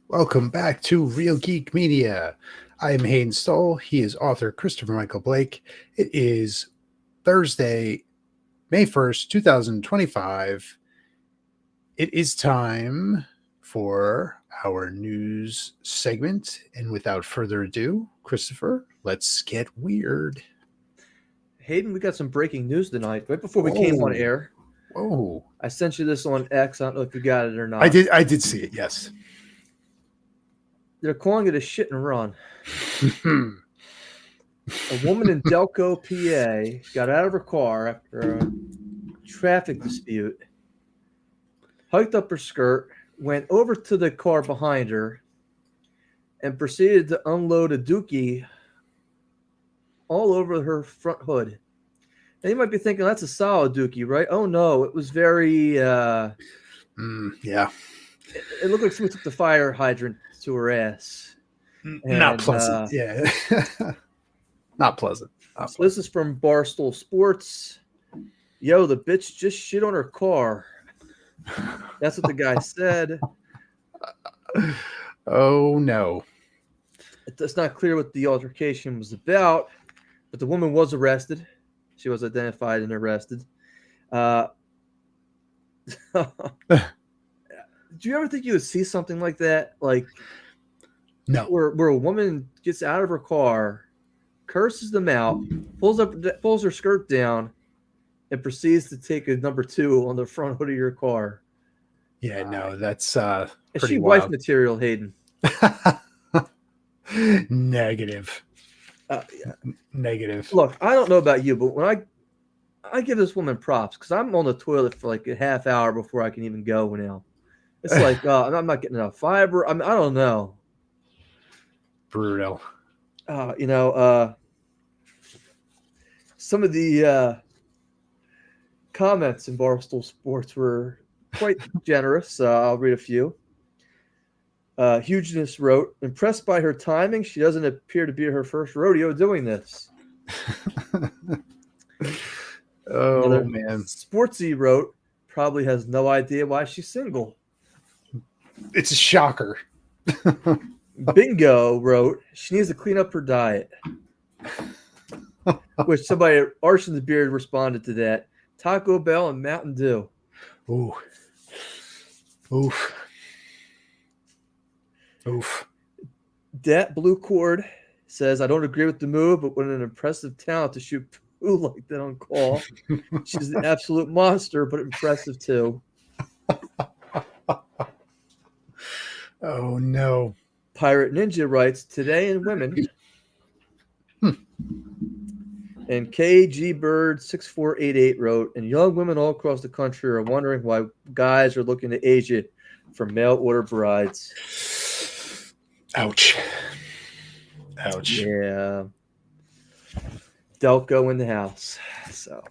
Welcome back to Real Geek Media. I am Hayden Stoll. He is author Christopher Michael Blake. It is Thursday, May 1st, 2025. It is time for our news segment. And without further ado, Christopher, let's get weird. Hayden, we got some breaking news tonight. Right before we came on Whoa. air, Whoa. I sent you this on X. I don't know if you got it or not. I did see it, yes. They're calling it a shit and run. A woman in Delco, PA, got out of her car after a traffic dispute, hiked up her skirt, went over to the car behind her, and proceeded to unload a dookie all over her front hood. And you might be thinking, that's a solid dookie, right? Oh, no. It was very... yeah. It looked like someone took the fire hydrant to her ass. Not pleasant. Yeah. Not pleasant. So this is from Barstool Sports. Yo, the bitch just shit on her car. That's what the guy said. Oh, no. It's not clear what the altercation was about, but the woman was arrested. She was identified and arrested. Did you ever think you would see something like that? Like, no, where a woman gets out of her car, curses them out, pulls her skirt down, and proceeds to take a number 2 on the front hood of your car. Yeah, no, that's Is pretty she wild. wife material, Hayden? Negative. Yeah. Negative. Look, I don't know about you, but when I give this woman props because I'm on the toilet for like a half hour before I can even go now. It's like I'm not getting enough fiber. I mean, I don't know. Brutal. Some of the comments in Barstool Sports were quite generous. I'll read a few. Hugeness wrote, impressed by her timing, she doesn't appear to be her first rodeo doing this. Oh, man. Sportsy wrote, probably has no idea why she's single. It's a shocker. Bingo wrote, she needs to clean up her diet. Which somebody at Arch in the Beard responded to that. Taco Bell and Mountain Dew. Ooh. Oof. Oof. Dat Blue Cord says, I don't agree with the move, but what an impressive talent to shoot poo like that on call. She's an absolute monster, but impressive too. Oh, no. Pirate Ninja writes, today in women. And KG Bird 6488 wrote, and young women all across the country are wondering why guys are looking to Asia for mail order brides. Ouch. Ouch. Yeah. Delco in the house. So.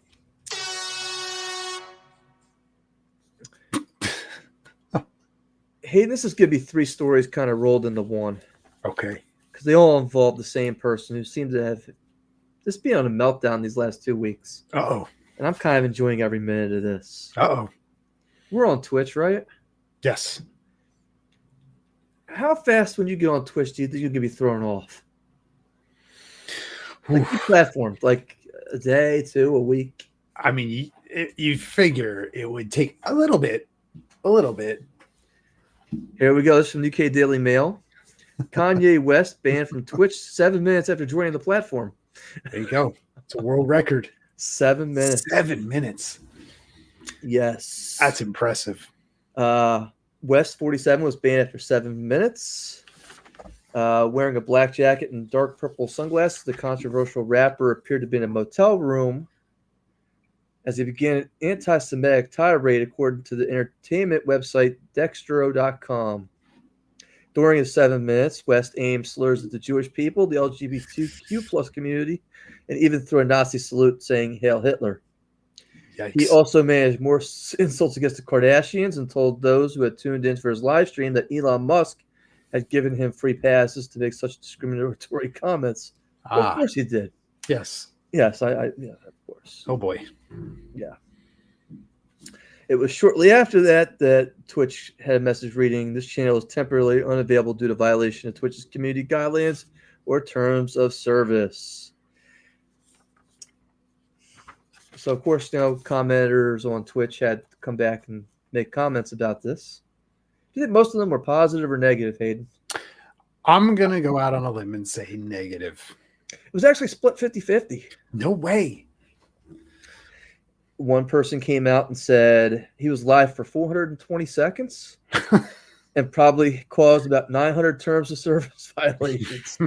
Hey, this is going to be 3 stories kind of rolled into one. Okay. Because they all involve the same person who seems to have just been on a meltdown these last 2 weeks. Uh-oh. And I'm kind of enjoying every minute of this. Uh-oh. We're on Twitch, right? Yes. How fast when you get on Twitch do you think you're going to be thrown off? Like you platformed, like a day, 2, a week? I mean, you figure it would take a little bit. Here we go. This is from UK Daily Mail. Kanye West banned from Twitch 7 minutes after joining the platform. There you go. It's a world record. 7 minutes. 7 minutes. Yes. That's impressive. West 47 was banned after 7 minutes. Wearing a black jacket and dark purple sunglasses, the controversial rapper appeared to be in a motel room as he began an anti-Semitic tirade, according to the entertainment website Dextro.com. During his 7 minutes, West aimed slurs at the Jewish people, the LGBTQ plus community, and even threw a Nazi salute saying Hail Hitler. Yikes. He also managed more insults against the Kardashians and told those who had tuned in for his live stream that Elon Musk had given him free passes to make such discriminatory comments. Well, of course he did. Yes. Yes, yeah, of course. Oh, boy. Yeah. It was shortly after that Twitch had a message reading, "This channel is temporarily unavailable due to violation of Twitch's community guidelines or terms of service." So, of course, commenters on Twitch had to come back and make comments about this. Do you think most of them were positive or negative, Hayden? I'm going to go out on a limb and say negative. It was actually split 50-50. No way. One person came out and said he was live for 420 seconds and probably caused about 900 terms of service violations.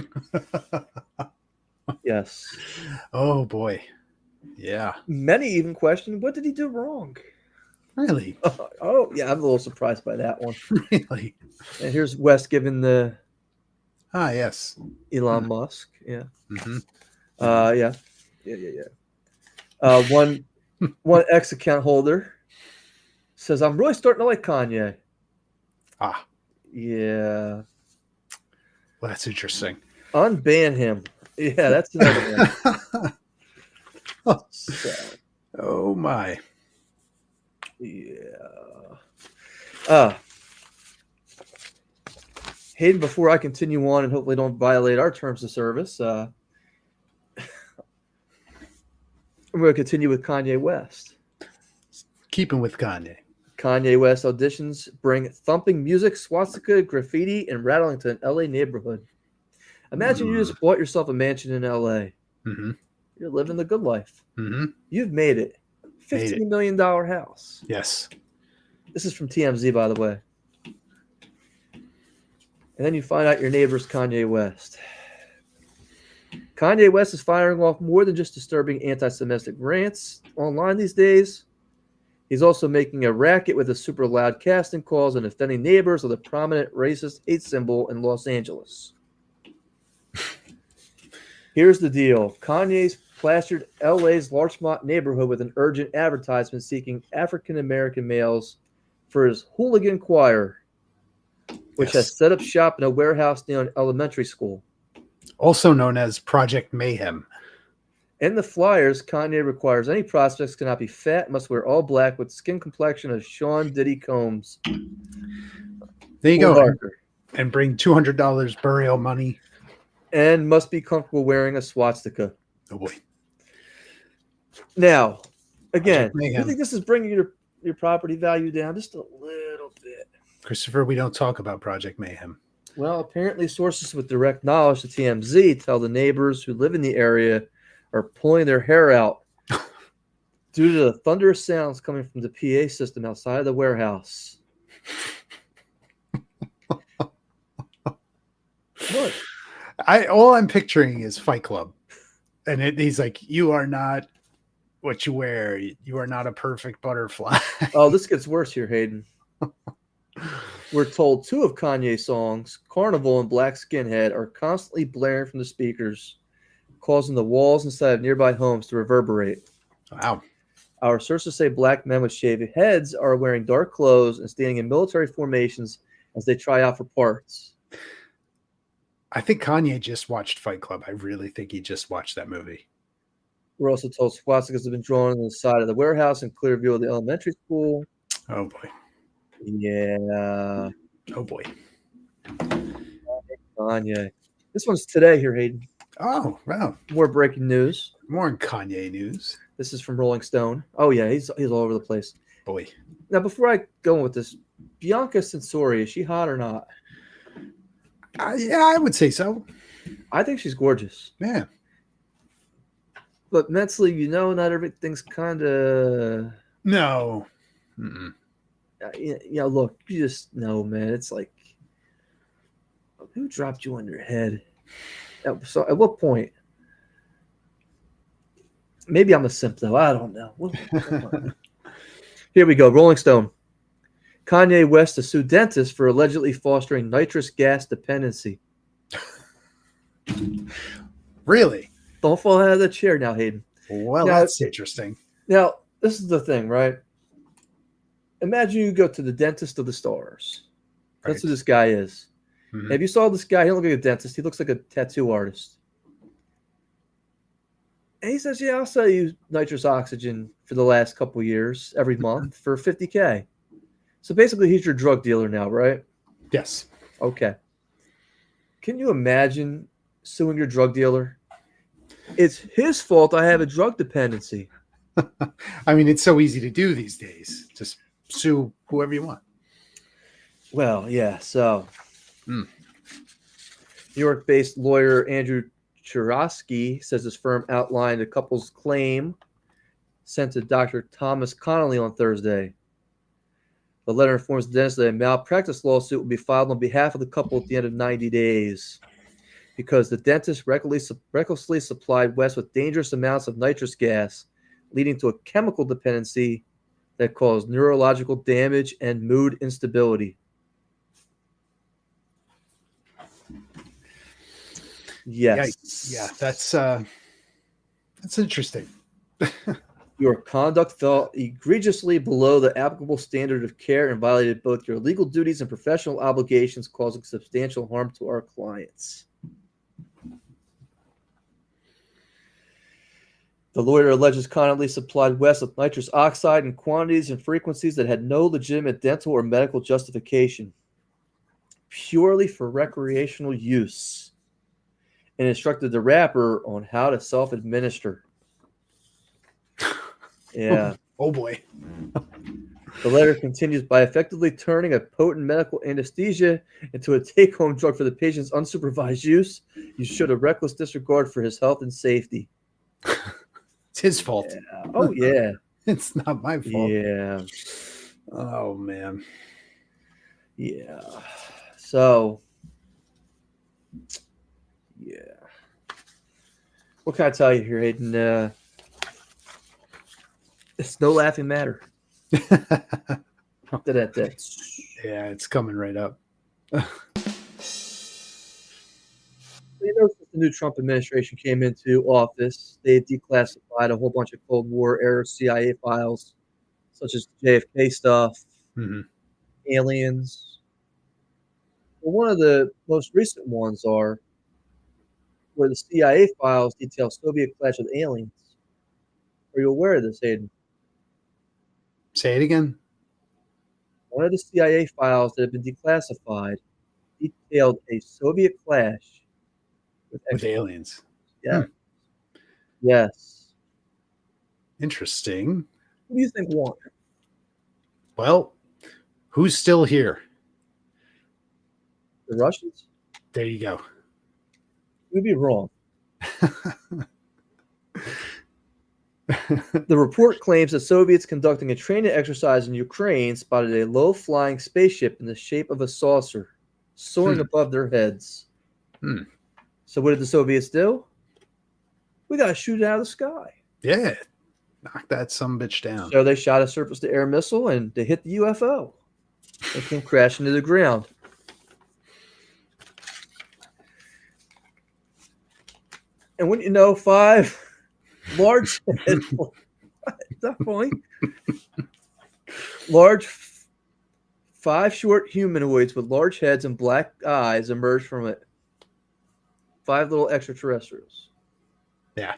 Yes. Oh, boy. Yeah. Many even questioned, what did he do wrong? Really? Oh, yeah, I'm a little surprised by that one. Really? And here's West giving the yes. Elon Musk. Yeah. Mm-hmm. Yeah. One X account holder says, "I'm really starting to like Kanye." Yeah. Well, that's interesting. Unban him. Yeah, that's another one. So, oh my. Yeah. Hayden, before I continue on and hopefully don't violate our terms of service, I'm going to continue with Kanye West. Keeping with Kanye. Kanye West auditions bring thumping music, swastika, graffiti, and rattling to an LA neighborhood. Imagine you just bought yourself a mansion in LA. Mm-hmm. You're living the good life. Mm-hmm. You've made it. $15 million house. Yes. This is from TMZ, by the way. And then you find out your neighbor's Kanye West. Kanye West is firing off more than just disturbing anti-Semitic rants online these days. He's also making a racket with his super loud casting calls and offending neighbors with a prominent racist hate symbol in Los Angeles. Here's the deal. Kanye's plastered LA's Larchmont neighborhood with an urgent advertisement seeking African-American males for his hooligan choir, which has set up shop in a warehouse near an elementary school. Also known as Project Mayhem. In the flyers, Kanye requires any prospects cannot be fat, must wear all black with skin complexion of Sean Diddy Combs. There you go. And bring $200 burial money. And must be comfortable wearing a swastika. Oh, boy. Now, again, I think this is bringing your property value down just a little bit. Christopher, we don't talk about Project Mayhem. Well, apparently sources with direct knowledge to TMZ tell the neighbors who live in the area are pulling their hair out due to the thunderous sounds coming from the PA system outside of the warehouse. What? All I'm picturing is Fight Club. And he's like, you are not what you wear. You are not a perfect butterfly. Oh, this gets worse here, Hayden. We're told two of Kanye's songs, Carnival and Black Skinhead, are constantly blaring from the speakers, causing the walls inside of nearby homes to reverberate. Wow. Our sources say black men with shaved heads are wearing dark clothes and standing in military formations as they try out for parts. I think Kanye just watched Fight Club. I really think he just watched that movie. We're also told swastikas have been drawn on the side of the warehouse in clear view of the elementary school. Oh, boy. Yeah. Oh, boy. Kanye. This one's today here, Hayden. Oh, wow. More breaking news. More Kanye news. This is from Rolling Stone. Oh, yeah, he's all over the place. Boy. Now, before I go with this, Bianca Censori, is she hot or not? Yeah, I would say so. I think she's gorgeous. Yeah. But mentally, not everything's kind of... No. Look, you just know, man. It's like, who dropped you on your head? So at what point? Maybe I'm a simp, though. I don't know. Here we go. Rolling Stone. Kanye West to sue dentists for allegedly fostering nitrous gas dependency. Really? Don't fall out of the chair now, Hayden. Well, that's interesting. Now, this is the thing, right? Imagine you go to the dentist of the stars. That's who this guy is. Mm-hmm. If you saw this guy, he don't look like a dentist. He looks like a tattoo artist. And he says, yeah, I'll sell you nitrous oxygen for the last couple years every month for $50K. So basically, he's your drug dealer now, right? Yes. Okay. Can you imagine suing your drug dealer? It's his fault I have a drug dependency. I mean, it's so easy to do these days. Just sue whoever you want. Well, yeah, so Hmm. New York-based lawyer Andrew Churosky says his firm outlined the couple's claim sent to Dr. Thomas Connolly on Thursday. The letter informs the dentist that a malpractice lawsuit will be filed on behalf of the couple at the end of 90 days because the dentist recklessly supplied West with dangerous amounts of nitrous gas, leading to a chemical dependency that caused neurological damage and mood instability. Yes. Yeah, that's interesting. Your conduct fell egregiously below the applicable standard of care and violated both your legal duties and professional obligations, causing substantial harm to our clients. The lawyer alleges Connolly supplied West with nitrous oxide in quantities and frequencies that had no legitimate dental or medical justification, purely for recreational use, and instructed the rapper on how to self-administer. Yeah. Oh boy. The letter continues by effectively turning a potent medical anesthesia into a take-home drug for the patient's unsupervised use. You showed a reckless disregard for his health and safety. It's his fault. Yeah. Oh, yeah. It's not my fault. Yeah. Oh man. Yeah. So, yeah. What can I tell you here, Hayden? It's no laughing matter. Yeah, Da-da-da. it's coming right up. You know, since the new Trump administration came into office, they declassified a whole bunch of Cold War era CIA files, such as JFK stuff, aliens. Well, one of the most recent ones are where the CIA files detail Soviet clash with aliens. Are you aware of this, Hayden? Say it again. One of the CIA files that have been declassified detailed a Soviet clash With aliens. Yeah. Yes. Interesting. Who do you think won? Well, who's still here? The Russians? There you go. You'd be wrong. The report claims that Soviets conducting a training exercise in Ukraine spotted a low-flying spaceship in the shape of a saucer soaring above their heads. So what did the Soviets do? We got to shoot it out of the sky. Yeah. Knock that sumbitch down. So they shot a surface-to-air missile and they hit the UFO. It came crashing to the ground. And wouldn't you know, 5 large heads, that point, large 5 short humanoids with large heads and black eyes emerged from it. 5 little extraterrestrials. Yeah.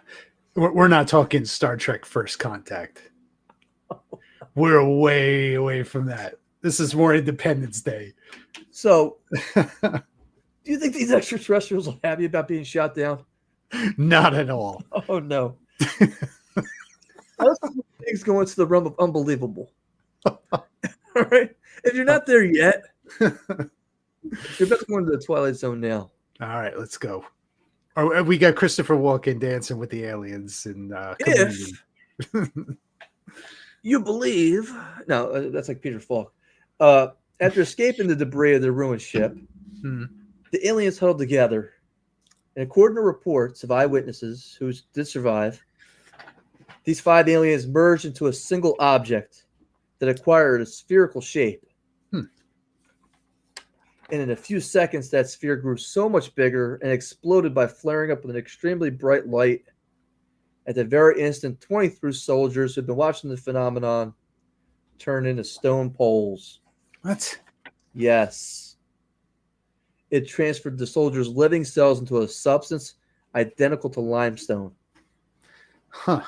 We're not talking Star Trek First Contact. We're way away from that. This is more Independence Day. So, do you think these extraterrestrials are happy about being shot down? Not at all. Oh, no. Things go into the realm of unbelievable. All right? If you're not there yet, you're about to go into the Twilight Zone now. All right, let's go. Oh, we got Christopher Walken dancing with the aliens and if you believe, no, that's like Peter Falk. After escaping the debris of the ruined ship, the aliens huddled together. And according to reports of eyewitnesses who did survive, these 5 aliens merged into a single object that acquired a spherical shape. And in a few seconds, that sphere grew so much bigger and exploded by flaring up with an extremely bright light. At the very instant, 23 soldiers who had been watching the phenomenon turned into stone poles. What? Yes. It transferred the soldiers' living cells into a substance identical to limestone. Huh.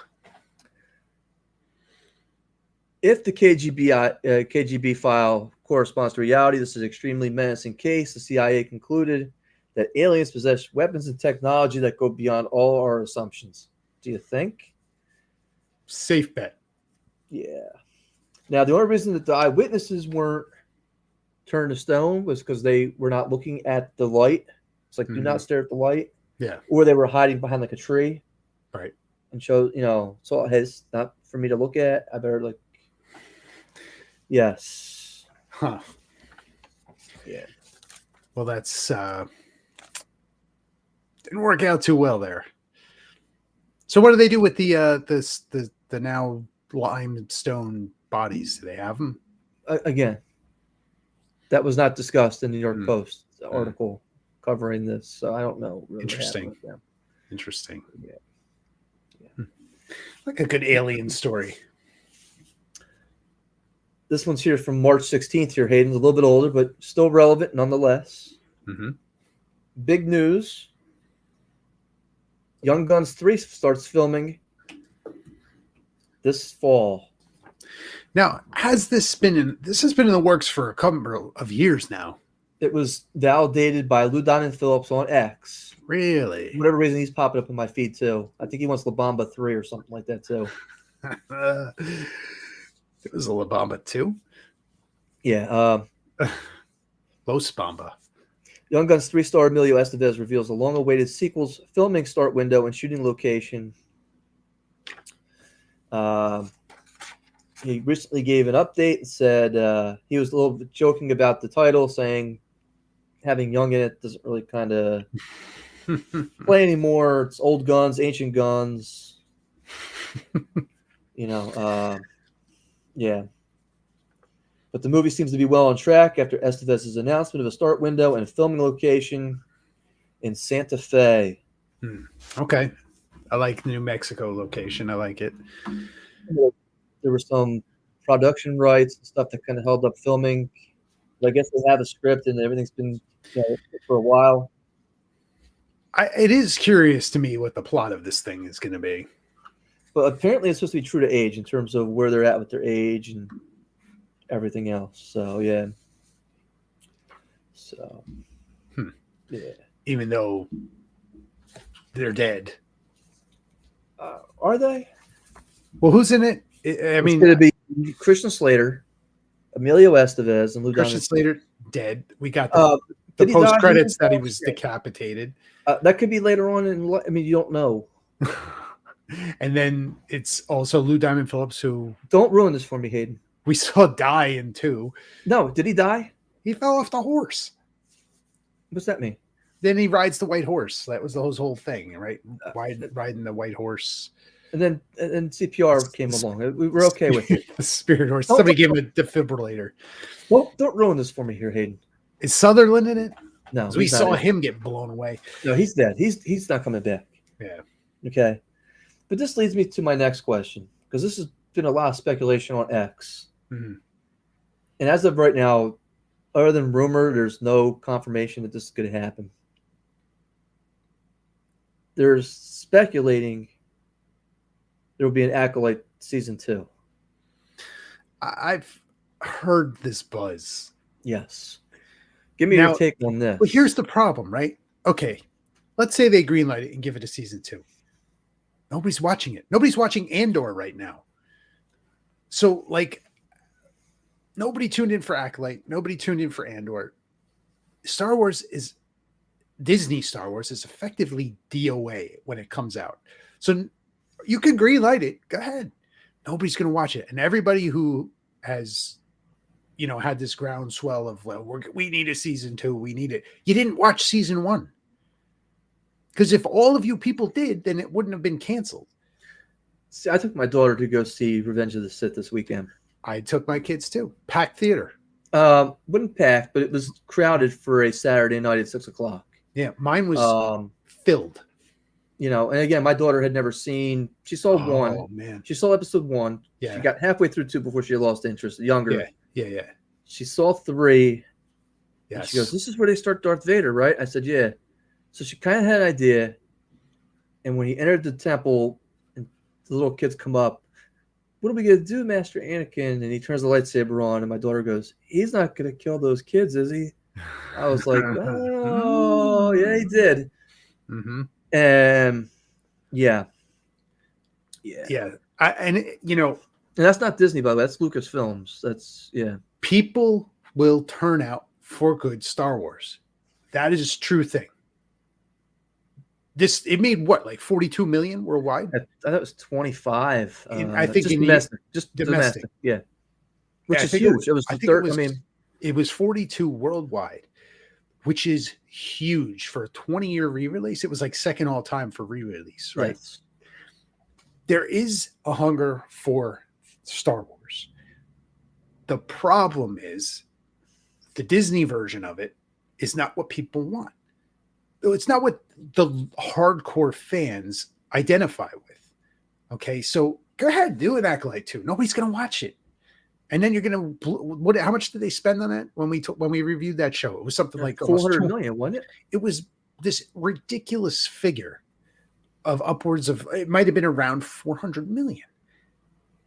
If the KGB file corresponds to reality, this is an extremely menacing case. The CIA concluded that aliens possess weapons and technology that go beyond all our assumptions. Do you think? Safe bet. Yeah. Now, the only reason that the eyewitnesses weren't turned to stone was because they were not looking at the light. It's like, do not stare at the light. Yeah. Or they were hiding behind like a tree. Right. And showed, so hey, it's not for me to look at. I better yes. Huh. Yeah. Well, that's didn't work out too well there. So what do they do with the now limestone bodies? Do they have them? Again, that was not discussed in the New York Post article covering this, so I don't know. Really. Interesting. Interesting. Yeah. Like a good alien story. This one's here from March 16th here, Hayden. A little bit older, but still relevant nonetheless. Big news. Young Guns 3 starts filming this fall. Now, has this has been in the works for a couple of years now? It was validated by Lou Diamond Phillips on X. Really? For whatever reason, he's popping up in my feed too. I think he wants La Bamba 3 or something like that too. It was a La Bamba 2? Yeah. Los Bamba. Young Guns 3 star Emilio Estevez reveals the long-awaited sequel's filming start window and shooting location. He recently gave an update and said he was a little bit joking about the title, saying having Young in it doesn't really kind of play anymore. It's old guns, ancient guns. Yeah. But the movie seems to be well on track after Estevez's announcement of a start window and a filming location in Santa Fe. Okay. I like the New Mexico location. I like it. There were some production rights and stuff that kind of held up filming. But I guess they have a script and everything's been for a while. It is curious to me what the plot of this thing is going to be. But apparently it's supposed to be true to age in terms of where they're at with their age and everything else. So, yeah. So, yeah. Even though they're dead. Are they? Well, who's in it? I mean, it's going to be Christian Slater, Emilio Estevez, and Lou Christian Diamond. Slater dead. We got the post credits that he was decapitated. That could be later on you don't know. And then it's also Lou Diamond Phillips, who don't ruin this for me, Hayden. We saw die in 2. No, did he die? He fell off the horse. What's that mean? Then he rides the white horse. That was the whole thing, right? Riding the white horse. And then CPR came along. We were okay with it. The spirit horse. Somebody gave him a defibrillator. Well, don't ruin this for me here, Hayden. Is Sutherland in it? No. We saw him get blown away. No, he's dead. He's not coming back. Yeah. Okay. But this leads me to my next question, because this has been a lot of speculation on X. Mm-hmm. And as of right now, other than rumor, there's no confirmation that this is going to happen. There's speculating there will be an Acolyte season 2. I've heard this buzz. Yes. Give me your take on this. Well, here's the problem, right? Okay. Let's say they greenlight it and give it a season 2. Nobody's watching it. Nobody's watching Andor right now. So, nobody tuned in for Acolyte. Nobody tuned in for Andor. Disney Star Wars is effectively DOA when it comes out. So you can greenlight it. Go ahead. Nobody's going to watch it. And everybody who has, had this groundswell of, we need a season 2. We need it. You didn't watch season 1. Because if all of you people did, then it wouldn't have been canceled. See, I took my daughter to go see Revenge of the Sith this weekend. I took my kids too. Packed theater. Wasn't packed, but it was crowded for a Saturday night at 6:00. Yeah, mine was filled. And again, my daughter had never seen. She saw 1. Oh man, she saw episode 1. Yeah, she got halfway through 2 before she lost interest. Younger. Yeah. She saw 3. Yes. And she goes, "This is where they start Darth Vader, right?" I said, "Yeah." So she kind of had an idea, and when he entered the temple and the little kids come up. What are we going to do, Master Anakin? And he turns the lightsaber on, and my daughter goes, he's not going to kill those kids, is he? I was like, oh, yeah, he did. Mm-hmm. And yeah. And that's not Disney, by the way. That's Lucasfilms. That's, yeah. People will turn out for good Star Wars. That is a true thing. It made what, like 42 million worldwide? I thought it was 25. I think just domestic. Yeah. Which is huge. It was the third. It was 42 worldwide, which is huge for a 20-year re-release. It was like second all time for re-release, right? Yes. There is a hunger for Star Wars. The problem is the Disney version of it is not what people want. It's not what the hardcore fans identify with. Okay, so go ahead, do an Acolyte 2. Nobody's going to watch it. And then you're going to how much did they spend on it when we reviewed that show? It was something like 400 million, wasn't it? It was this ridiculous figure of upwards of, it might have been around 400 million.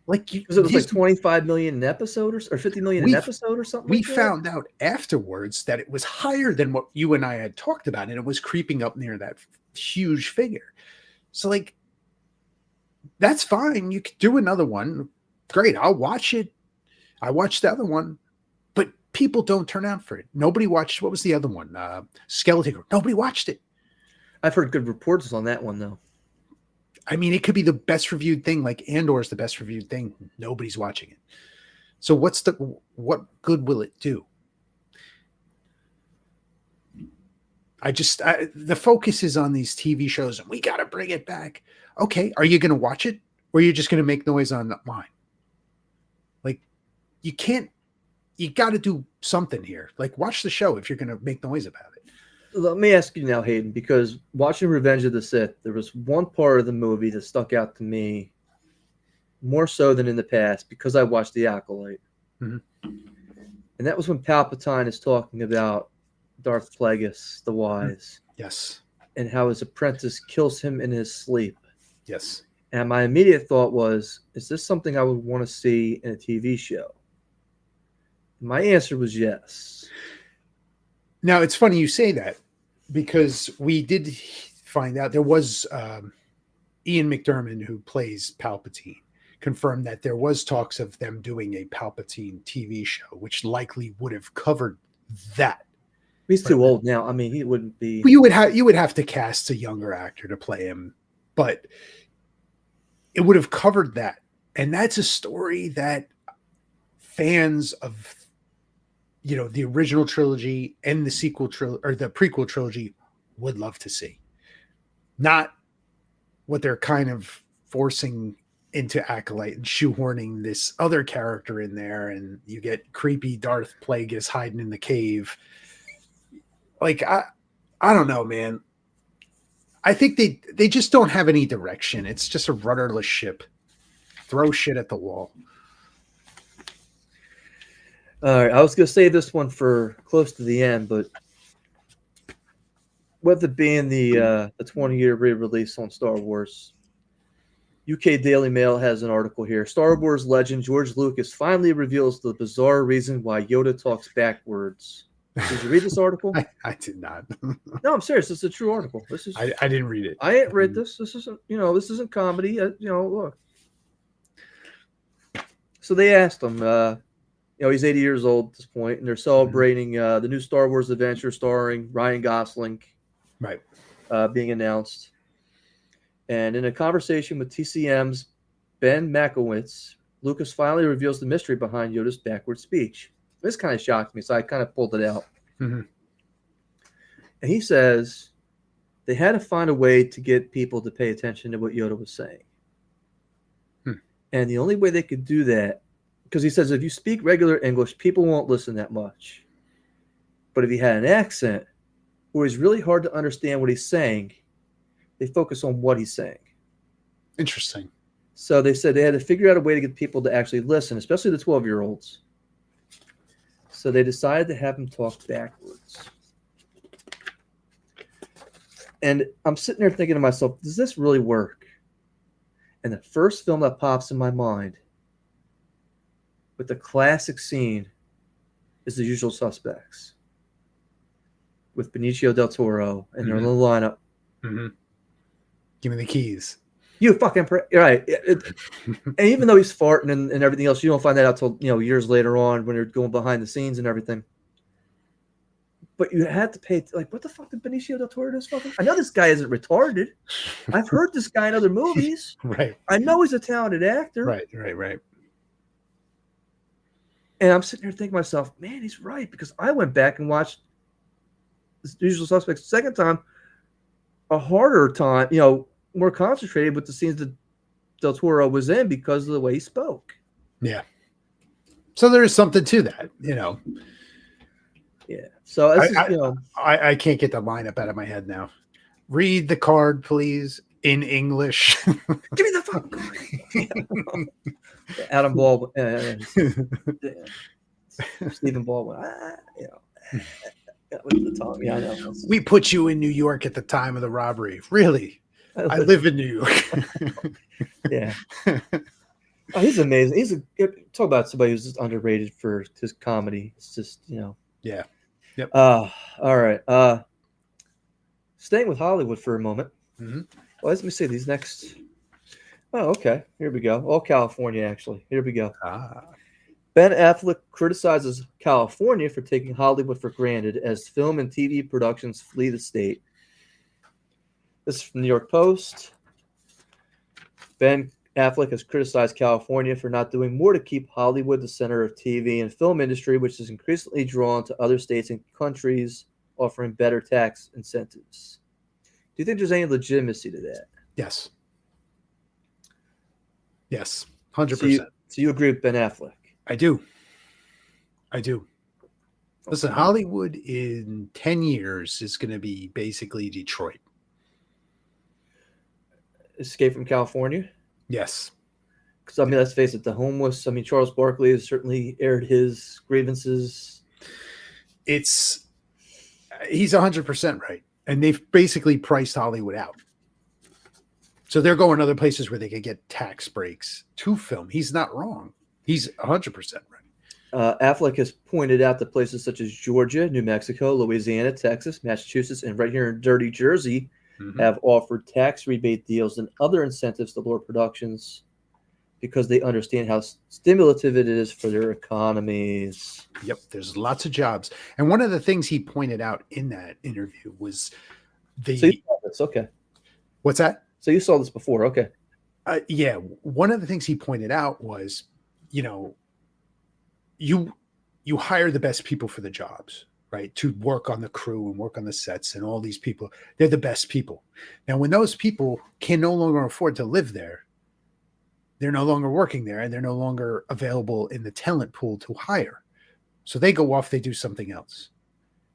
Because it was like 25 million an episode or 50 million an episode or something. We found out afterwards that it was higher than what you and I had talked about, and it was creeping up near that huge figure. So, like, that's fine. You could do another one. Great. I'll watch it. I watched the other one, but people don't turn out for it. Nobody watched. What was the other one? Skeleton Crew. Nobody watched it. I've heard good reports on that one, though. I mean, it could be the best reviewed thing, like Andor is the best reviewed thing. Nobody's watching it. So what good will it do? The focus is on these TV shows and we got to bring it back. Okay. Are you going to watch it or are you just going to make noise online? Like, you got to do something here. Like, watch the show if you're going to make noise about it. Let me ask you now, Hayden, because watching Revenge of the Sith, there was one part of the movie that stuck out to me more so than in the past because I watched The Acolyte. Mm-hmm. And that was when Palpatine is talking about Darth Plagueis the Wise. Yes. And how his apprentice kills him in his sleep. Yes. And my immediate thought was, is this something I would want to see in a TV show? My answer was yes. Now, it's funny you say that because we did find out there was Ian McDiarmid, who plays Palpatine, confirmed that there was talks of them doing a Palpatine TV show, which likely would have covered that. He's too old now. I mean, he wouldn't be. Well, you would have to cast a younger actor to play him, but it would have covered that. And that's a story that fans of the original trilogy and the sequel trilogy or the prequel trilogy would love to see. Not what they're kind of forcing into Acolyte and shoehorning this other character in there, and you get creepy Darth Plagueis hiding in the cave. Like, I don't know, man. I think they just don't have any direction. It's just a rudderless ship. Throw shit at the wall. All right, I was going to save this one for close to the end, but with it being the 20-year re-release on Star Wars, UK Daily Mail has an article here. Star Wars legend George Lucas finally reveals the bizarre reason why Yoda talks backwards. Did you read this article? I did not. No, I'm serious. It's a true article. This is. I didn't read it. I ain't read this. This isn't. This isn't comedy. Look. So they asked him. He's 80 years old at this point, and they're celebrating the new Star Wars adventure starring Ryan Gosling, right, being announced. And in a conversation with TCM's Ben Makowitz, Lucas finally reveals the mystery behind Yoda's backward speech. This kind of shocked me, so I kind of pulled it out. Mm-hmm. And he says they had to find a way to get people to pay attention to what Yoda was saying. And the only way they could do that, because he says if you speak regular English, people won't listen that much. But if he had an accent where it's really hard to understand what he's saying, they focus on what he's saying. Interesting. So they said they had to figure out a way to get people to actually listen, especially the 12-year-olds. So they decided to have him talk backwards. And I'm sitting there thinking to myself, does this really work? And the first film that pops in my mind with the classic scene is The Usual Suspects with Benicio del Toro and their little lineup. Mm-hmm. Give me the keys. You fucking right. And even though he's farting and everything else, you don't find that out till years later on when you're going behind the scenes and everything. But you had to pay what the fuck did Benicio del Toro do? Fucking? I know this guy isn't retarded. I've heard this guy in other movies. Right. I know he's a talented actor. Right. And I'm sitting here thinking to myself, man, he's right, because I went back and watched The Usual Suspects the second time, a harder time, more concentrated with the scenes that Del Toro was in because of the way he spoke. Yeah. So there is something to that, Yeah. So this I can't get the lineup out of my head now. Read the card, please, in English. Give me the fucking card. Adam Baldwin, Stephen Baldwin. With the tongue. Yeah, I know. We put you in New York at the time of the robbery. Really? I live in New York. Yeah. Oh, he's amazing. Talk about somebody who's just underrated for his comedy. It's just, Yeah. Yep. All right. Staying with Hollywood for a moment. Mm-hmm. Well, let me see these next. Oh, okay. Here we go. All California, actually. Here we go. Ben Affleck criticizes California for taking Hollywood for granted as film and TV productions flee the state. This is from the New York Post. Ben Affleck has criticized California for not doing more to keep Hollywood the center of TV and film industry, which is increasingly drawn to other states and countries offering better tax incentives. Do you think there's any legitimacy to that? Yes. 100%. So you agree with Ben Affleck? I do. Listen, Hollywood in 10 years is going to be basically Detroit. Escape from California? Yes. Because, let's face it, the homeless, Charles Barkley has certainly aired his grievances. He's 100% right. And they've basically priced Hollywood out. So they're going other places where they could get tax breaks to film. He's not wrong. He's 100% right. Affleck has pointed out that places such as Georgia, New Mexico, Louisiana, Texas, Massachusetts, and right here in dirty Jersey have offered tax rebate deals and other incentives to lower productions because they understand how stimulative it is for their economies. Yep, there's lots of jobs. And one of the things he pointed out in that interview was So you saw this, okay. What's that? So you saw this before, okay. Yeah, one of the things he pointed out was, you hire the best people for the jobs, right? To work on the crew and work on the sets and all these people. They're the best people. Now, when those people can no longer afford to live there, they're no longer working there and they're no longer available in the talent pool to hire. So they go off, they do something else.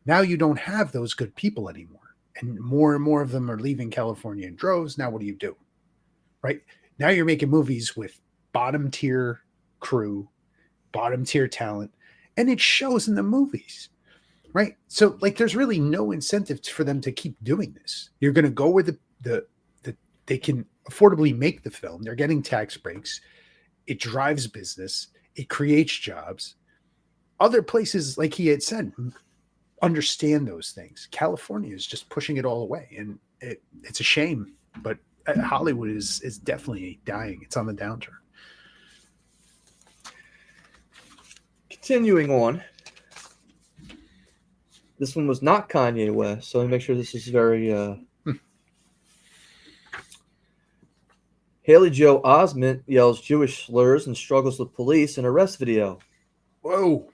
Now you don't have those good people anymore. And more of them are leaving California in droves. Now what do? Right? Now you're making movies with bottom tier crew, bottom tier talent, and it shows in the movies. Right? So there's really no incentive for them to keep doing this. You're going to go where they can affordably make the film. They're getting tax breaks. It drives business. It creates jobs. Other places, like he had said, understand those things. California is just pushing it all away, and it's a shame. But Hollywood is definitely dying. It's on the downturn. Continuing on, this one was not Kanye West, so let me make sure this is very. Haley Joe Osment yells Jewish slurs and struggles with police in arrest video. Whoa.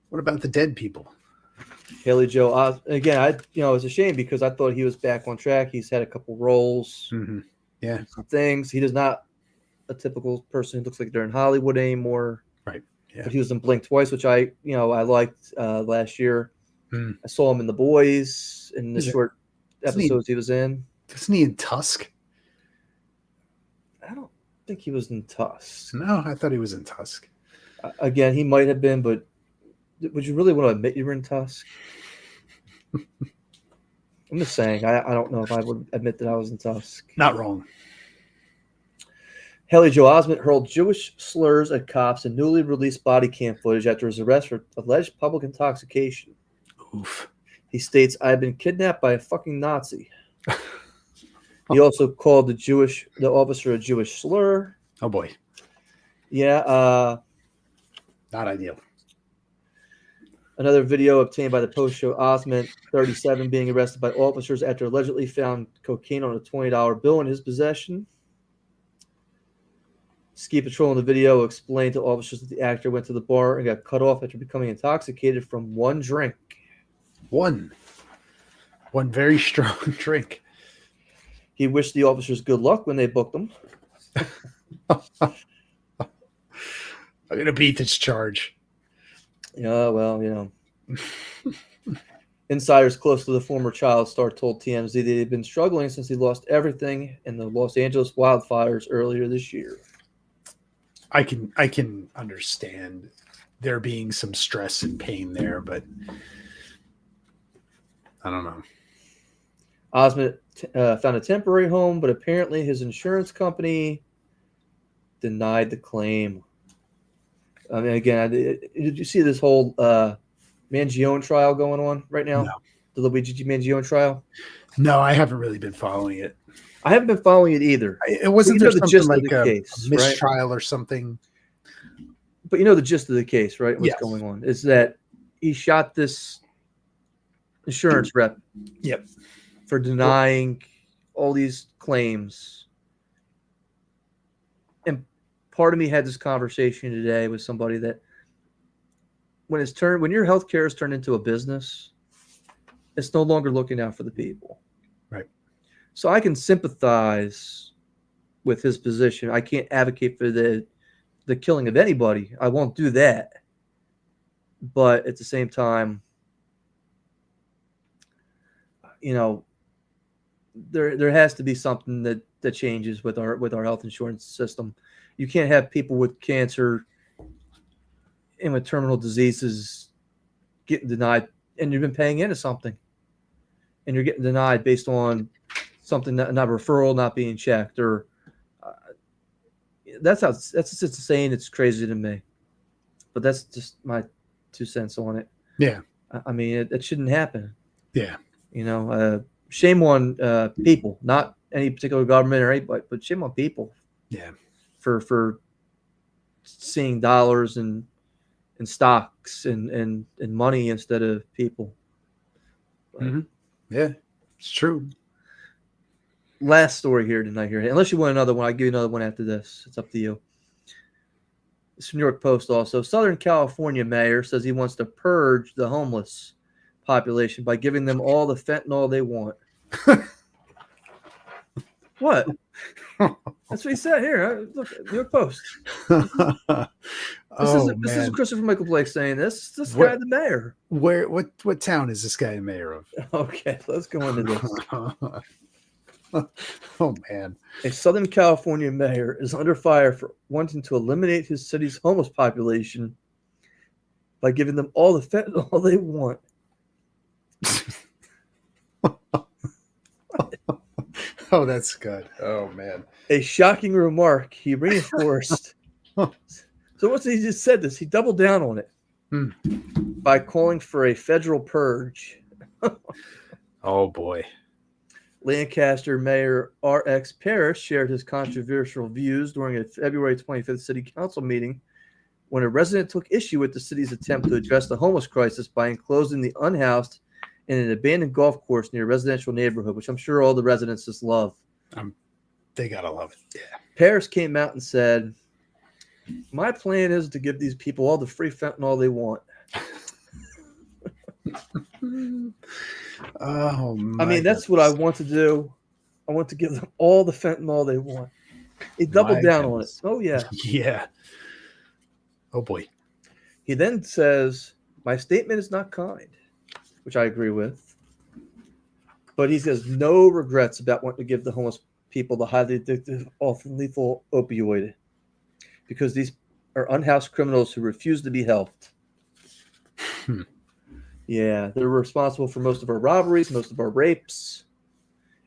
What about the dead people? Haley Joe Osment, again, it's a shame because I thought he was back on track. He's had a couple roles. Mm-hmm. Yeah. Some things. He is not a typical person who looks like they're in Hollywood anymore. Right. Yeah. But he was in Blink twice, which I liked last year. Mm. I saw him in The Boys in the short episodes he was in. Isn't he in Tusk? I don't think he was in Tusk. No, I thought he was in Tusk. Again, he might have been, but would you really want to admit you were in Tusk? I'm just saying, I don't know if I would admit that I was in Tusk. Not wrong. Haley Joe Osment hurled Jewish slurs at cops in newly released body cam footage after his arrest for alleged public intoxication. Oof. He states, "I've been kidnapped by a fucking Nazi." He also called the officer a Jewish slur. Oh boy. Yeah. Not ideal. Another video obtained by the Post show Osment, 37, being arrested by officers after allegedly found cocaine on a $20 bill in his possession. Ski Patrol in the video explained to officers that the actor went to the bar and got cut off after becoming intoxicated from one drink. One very strong drink. He wished the officers good luck when they booked him. I'm going to beat this charge. Yeah, well, Insiders close to the former child star told TMZ that he'd been struggling since he lost everything in the Los Angeles wildfires earlier this year. I can understand there being some stress and pain there, but I don't know. Osment found a temporary home, but apparently his insurance company denied the claim. I mean, again, did you see this whole Mangione trial going on right now? No. The Luigi Mangione trial? No, I haven't really been following it. I haven't been following it either. It wasn't there something gist like of the a case, mistrial right? or something? But you know the gist of the case, right? What's Yes. going on is that he shot this insurance rep Yep. for denying all these claims. And part of me had this conversation today with somebody that when your healthcare is turned into a business, it's no longer looking out for the people. Right. So I can sympathize with his position. I can't advocate for the killing of anybody. I won't do that. But at the same time, there has to be something that changes with our health insurance system. You can't have people with cancer and with terminal diseases getting denied, and you've been paying into something, and you're getting denied based on something not referral not being checked, or that's just insane. It's crazy to me, but that's just my 2 cents on it. Yeah. I mean, it shouldn't happen. Yeah. Shame on people, not any particular government or anybody, but shame on people. Yeah. For seeing dollars and stocks and money instead of people. Mm-hmm. Yeah, it's true. Last story here tonight. Here, unless you want another one, I'll give you another one after this. It's up to you. It's from New York Post also. Southern California mayor says he wants to purge the homeless population by giving them all the fentanyl they want. What? That's what he said here. Look, New York Post. This is Christopher Michael Blake saying this. This guy, the mayor. What town is this guy the mayor of? Okay, let's go into this. Oh man. A Southern California mayor is under fire for wanting to eliminate his city's homeless population by giving them all the fentanyl they want. Oh, that's good. Oh man. A shocking remark he reinforced. So what's he just said this? He doubled down on it by calling for a federal purge. Oh boy. Lancaster Mayor R.X. Parrish shared his controversial views during a February 25th city council meeting when a resident took issue with the city's attempt to address the homeless crisis by enclosing the unhoused in an abandoned golf course near a residential neighborhood, which I'm sure all the residents just love. They gotta love it. Yeah. Parrish came out and said, "My plan is to give these people all the free fentanyl they want." Oh, I mean, that's what I want to do. I want to give them all the fentanyl they want. He doubled down on it. Oh, yeah. Yeah. Oh, boy. He then says, "My statement is not kind," which I agree with. But he says no regrets about wanting to give the homeless people the highly addictive, often lethal opioid because these are unhoused criminals who refuse to be helped. Yeah, they're responsible for most of our robberies, most of our rapes,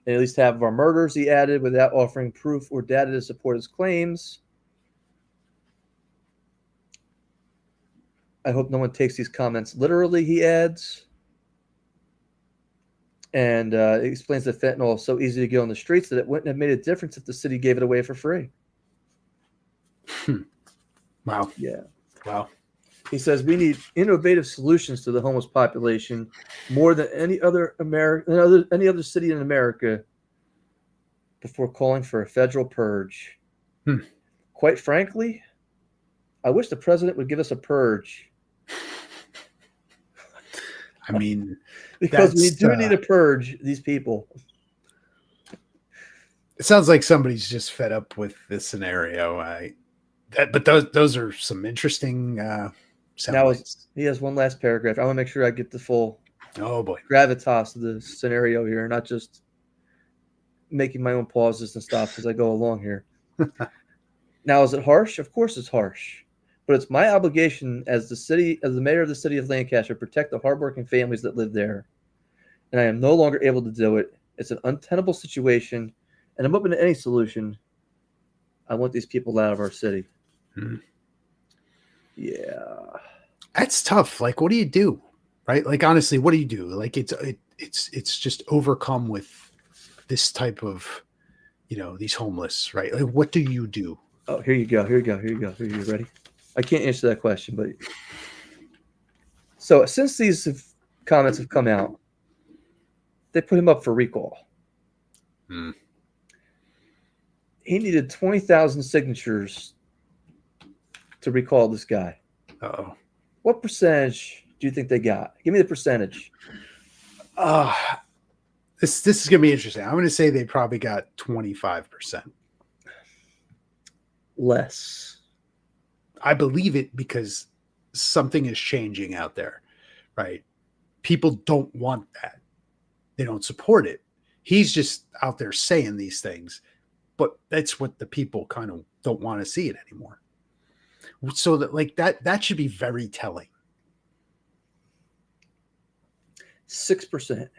at least half of our murders, he added, without offering proof or data to support his claims. I hope no one takes these comments literally, he adds. And it explains that fentanyl is so easy to get on the streets that it wouldn't have made a difference if the city gave it away for free. Wow. Yeah. Wow. He says we need innovative solutions to the homeless population more than any other city in America before calling for a federal purge. Quite frankly, I wish the president would give us a purge. I mean, because we do need to purge these people. It sounds like somebody's just fed up with this scenario. But those are some interesting soundbites. He has one last paragraph. I want to make sure I get the full gravitas of the scenario here, not just making my own pauses and stops as I go along here. Now, is it harsh? Of course it's harsh. But it's my obligation as the mayor of the city of Lancaster to protect the hardworking families that live there. And I am no longer able to do it. It's an untenable situation, and I'm open to any solution. I want these people out of our city. Yeah. That's tough. Like, what do you do? Right? Like, honestly, what do you do? Like, it's just overcome with this type of, these homeless, right? Like, what do you do? Oh, here you go. Here you ready? I can't answer that question, but so since these comments have come out, they put him up for recall. He needed 20,000 signatures to recall this guy. Uh-oh. What percentage do you think they got? Give me the percentage. This is going to be interesting. I'm going to say they probably got 25%. Less. I believe it because something is changing out there, right? People don't want that. They don't support it. He's just out there saying these things, but that's what the people kind of don't want to see it anymore. So that should be very telling. 6%.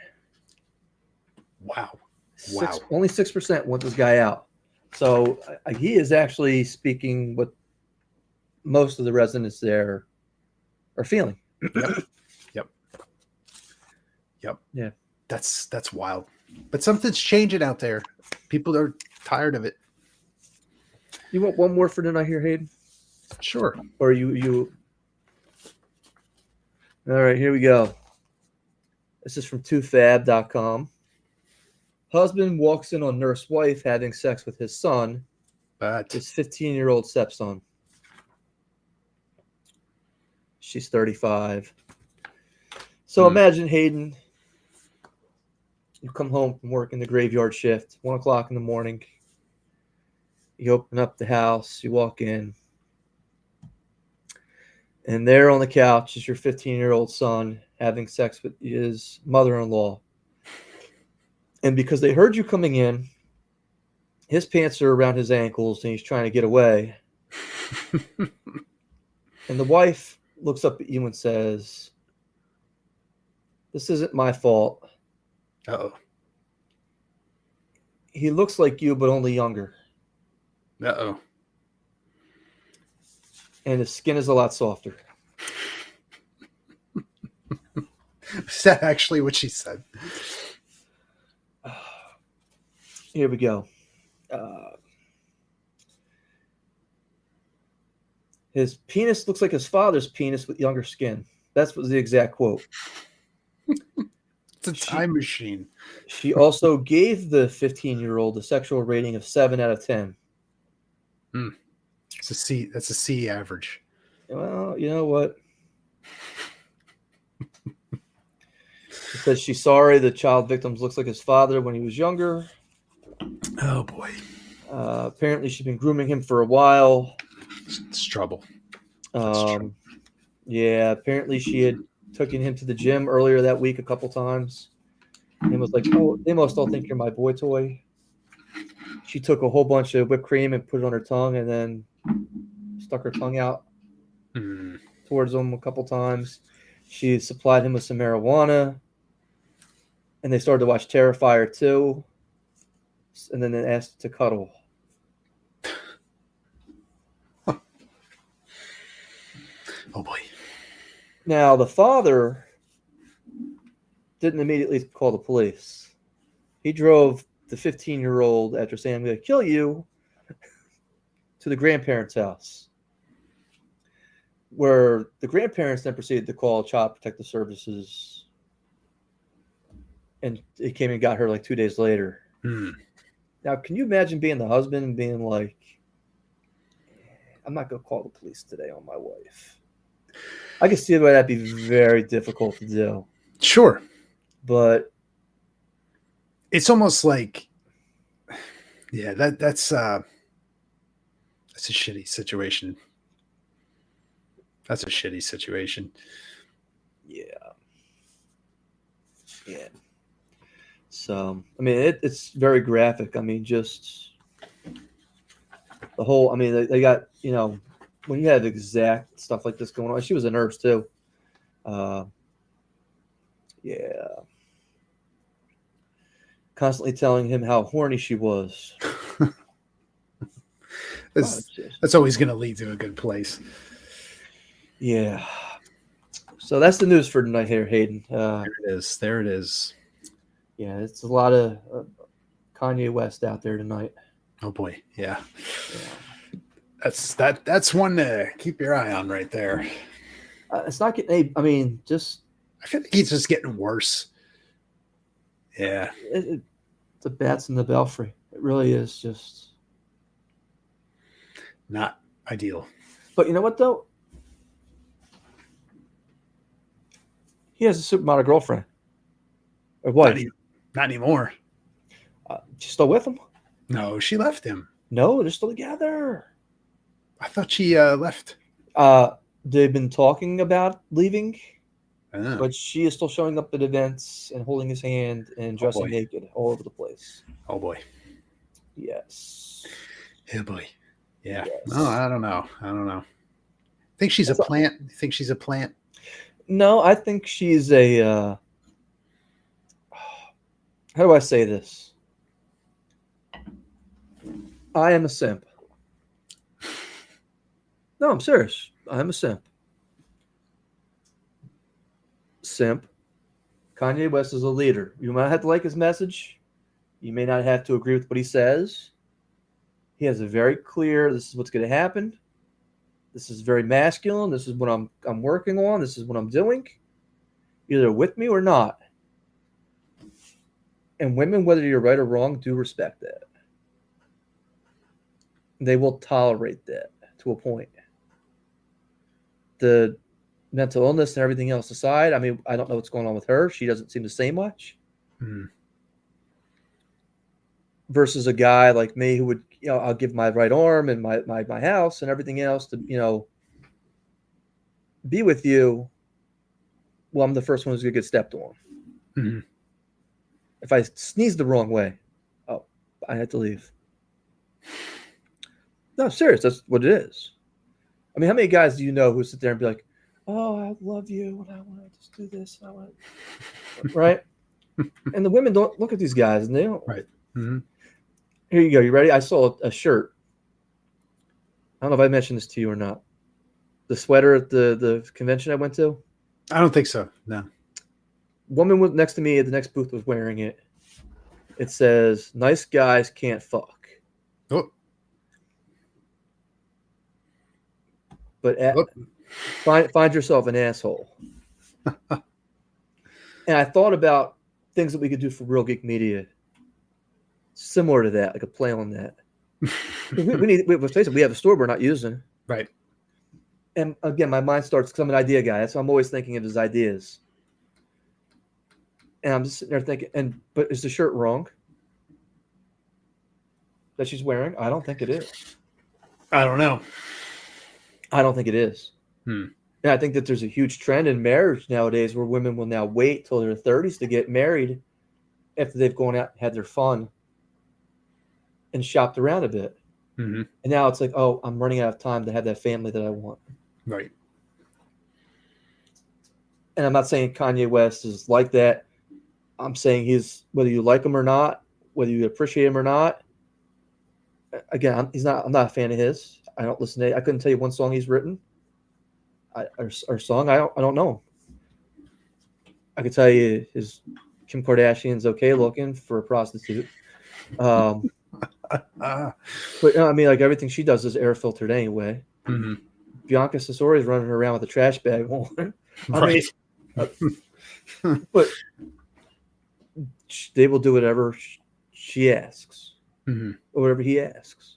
Wow. Only 6% want this guy out. So he is actually speaking what most of the residents there are feeling. Yep. Yeah. That's wild. But something's changing out there. People are tired of it. You want one more for tonight here, Hayden? Sure. Or you All right, here we go. This is from twofab.com. Husband walks in on nurse wife having sex with his son, his 15-year-old stepson. She's 35. So imagine, Hayden, you come home from work in the graveyard shift, 1 o'clock in the morning. You open up the house, you walk in, and there on the couch is your 15-year-old son having sex with his mother-in-law. And because they heard you coming in, his pants are around his ankles and he's trying to get away. And the wife looks up at you and says, "This isn't my fault." Uh-oh. He looks like you, but only younger. Uh-oh. And his skin is a lot softer. Is that actually what she said? Here we go. His penis looks like his father's penis with younger skin. That was the exact quote. It's a time machine. She also gave the 15-year-old a sexual rating of 7 out of 10. It's a C. That's a C average. Well, you know what? She says she's sorry the child victim looks like his father when he was younger. Oh, boy. Apparently, she's been grooming him for a while. It's trouble. Yeah, apparently she had taken him to the gym earlier that week a couple times. And was like, "Oh, they must all think you're my boy toy." She took a whole bunch of whipped cream and put it on her tongue and then stuck her tongue out towards him a couple times. She supplied him with some marijuana. And they started to watch Terrifier 2. and then asked to cuddle. Oh boy. Now, the father didn't immediately call the police. He drove the 15-year-old, after saying, I'm going to kill you, to the grandparents' house, where the grandparents then proceeded to call Child Protective Services, and it came and got her like 2 days later. Now, can you imagine being the husband and being like, I'm not going to call the police today on my wife? I can see why that'd be very difficult to do. Sure. But it's almost like, yeah, that's a shitty situation. That's a shitty situation. Yeah. So, I mean, it's very graphic. I mean, just the whole, I mean, they got, when you have exact stuff like this going on, she was a nurse too. Yeah. Constantly telling him how horny she was. That's always going to lead to a good place. Yeah. So that's the news for tonight here, Hayden. There it is. Yeah, it's a lot of Kanye West out there tonight. Oh boy, yeah. That's one to keep your eye on right there. It's not getting I mean, just I feel like he's just getting worse. Yeah. The bats in the belfry. It really is just not ideal. But you know what though? He has a supermodel girlfriend. Or wife. Not anymore. She's still with him? No, she left him. No, they're still together. I thought she left. They've been talking about leaving, but she is still showing up at events and holding his hand and dressing naked all over the place. Oh boy. Yes. Oh boy. Yeah. Yes. No, I don't know. Think she's a plant? You think she's a plant? No, I think she's a how do I say this? I am a simp. No, I'm serious. I'm a simp. Simp. Kanye West is a leader. You might have to like his message. You may not have to agree with what he says. He has a very clear, this is what's going to happen. This is very masculine. This is what I'm working on. This is what I'm doing. Either with me or not. And women, whether you're right or wrong, do respect that. They will tolerate that to a point. The mental illness and everything else aside, I mean, I don't know what's going on with her. She doesn't seem to say much. Versus a guy like me who would, I'll give my right arm and my house and everything else to, be with you. Well, I'm the first one who's going to get stepped on. Mm-hmm. If I sneeze the wrong way, I had to leave. No, serious. That's what it is. I mean, how many guys do you know who sit there and be like, oh, I love you, and I want to just do this, and I want to... right? And the women don't look at these guys, and they don't. Right. Mm-hmm. Here you go. You ready? I saw a shirt. I don't know if I mentioned this to you or not. The sweater at the convention I went to. I don't think so. No. Woman was next to me at the next booth was wearing it. It says, "Nice guys can't fuck." Oh. But find yourself an asshole. And I thought about things that we could do for Real Geek Media, similar to that, like a play on that. Let's face it, we have a store we're not using. Right. And again, my mind starts, because I'm an idea guy, so I'm always thinking of his ideas. And I'm just sitting there thinking, but is the shirt wrong that she's wearing? I don't think it is. I don't know. I don't think it is. And I think that there's a huge trend in marriage nowadays where women will now wait till their 30s to get married after they've gone out and had their fun and shopped around a bit. Mm-hmm. And now it's like, oh, I'm running out of time to have that family that I want. Right. And I'm not saying Kanye West is like that. I'm saying whether you like him or not, whether you appreciate him or not. Again, I'm not a fan of his. I don't listen to. I couldn't tell you one song he's written. Or song. I don't know him. I could tell you his Kim Kardashian's okay looking for a prostitute. But I mean, like everything she does is air filtered anyway. Mm-hmm. Bianca Cesori is running around with a trash bag on. Right. But they will do whatever she asks, Mm-hmm. or whatever he asks,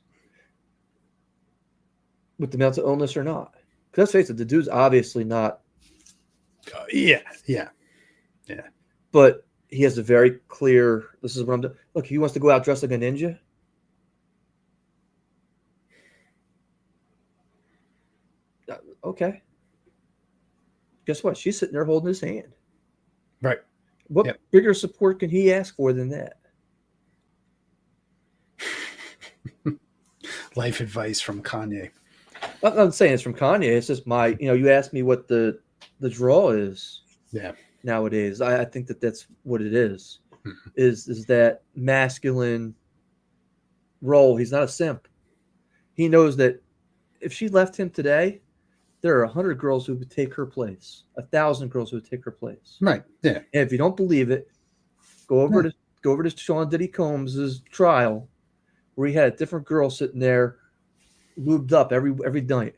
with the mental illness or not. Because let's face it, the dude's obviously not. Yeah. But he has a very clear. This is what I'm doing. Look, he wants to go out dressed like a ninja. Okay. Guess what? She's sitting there holding his hand. Right. What bigger support can he ask for than that? Life advice from Kanye. I'm not saying it's from Kanye. It's just my, you asked me what the draw is. Yeah. Nowadays, I think that's what it is. Mm-hmm. Is that masculine role? He's not a simp. He knows that if she left him today, there are 100 girls who would take her place, 1,000 girls who would take her place. Right. Yeah. And if you don't believe it, go over to Sean Diddy Combs' trial, where he had a different girl sitting there, lubed up every night,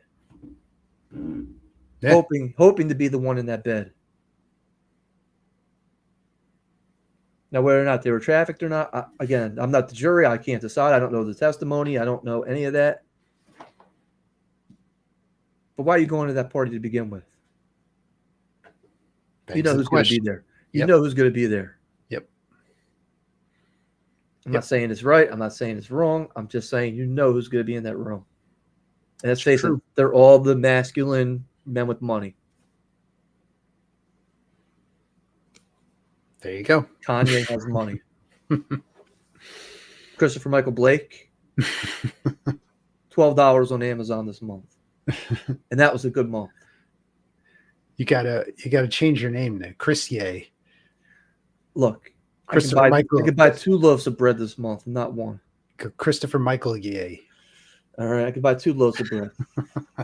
hoping to be the one in that bed. Now, whether or not they were trafficked or not, again, I'm not the jury. I can't decide. I don't know the testimony. I don't know any of that. But why are you going to that party to begin with? You know who's going to be there. You know who's going to be there. Yep. I'm not saying it's right. I'm not saying it's wrong. I'm just saying you know who's going to be in that room. And let's face it, they're all the masculine men with money. There you go. Kanye has money. Christopher Michael Blake, $12 on Amazon this month. And that was a good month. You gotta change your name now. Chris Ye. Look, Christopher Michael. I could buy 2 loaves of bread this month, not one. Christopher Michael Ye. All right, I could buy 2 loaves of bread.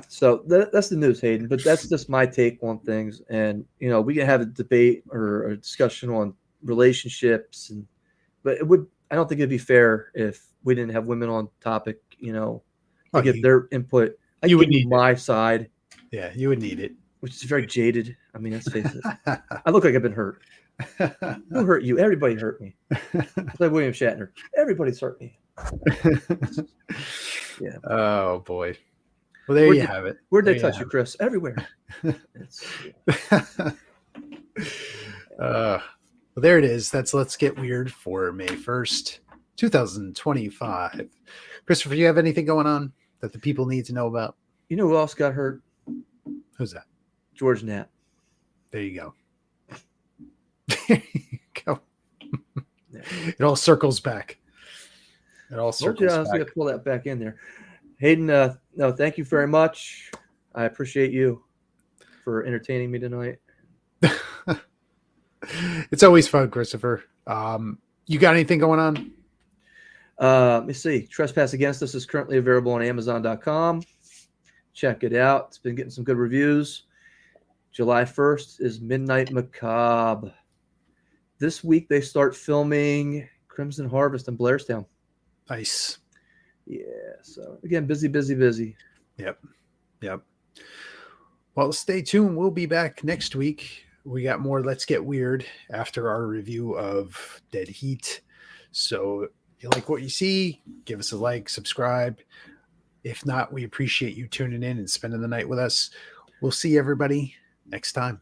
So that's the news, Hayden. But that's just my take on things. And we can have a debate or a discussion on relationships, but I don't think it'd be fair if we didn't have women on topic. To get their input. I would need my side. Yeah, you would need it. Which is very jaded. I mean, let's face it. I look like I've been hurt. Who hurt you? Everybody hurt me. It's like William Shatner. Everybody's hurt me. Yeah. Oh boy. Well, there you have it. Where'd they touch you, Chris? Everywhere. Well, there it is. That's Let's Get Weird for May 1st, 2025. Christopher, do you have anything going on that the people need to know about? You know who else got hurt? Who's that? George Knapp. There you go. There you go. It all circles back. It all circles back. I was going to pull that back in there. Hayden, no, thank you very much. I appreciate you for entertaining me tonight. It's always fun, Christopher. You got anything going on? Let me see. Trespass Against Us is currently available on Amazon.com. Check it out. It's been getting some good reviews. July 1st is Midnight Macabre. This week they start filming Crimson Harvest in Blairstown. Nice. Yeah. So again, busy. Yep. Well, stay tuned. We'll be back next week. We got more Let's Get Weird after our review of Dead Heat. So if you like what you see, give us a like, subscribe. If not, we appreciate you tuning in and spending the night with us. We'll see everybody next time.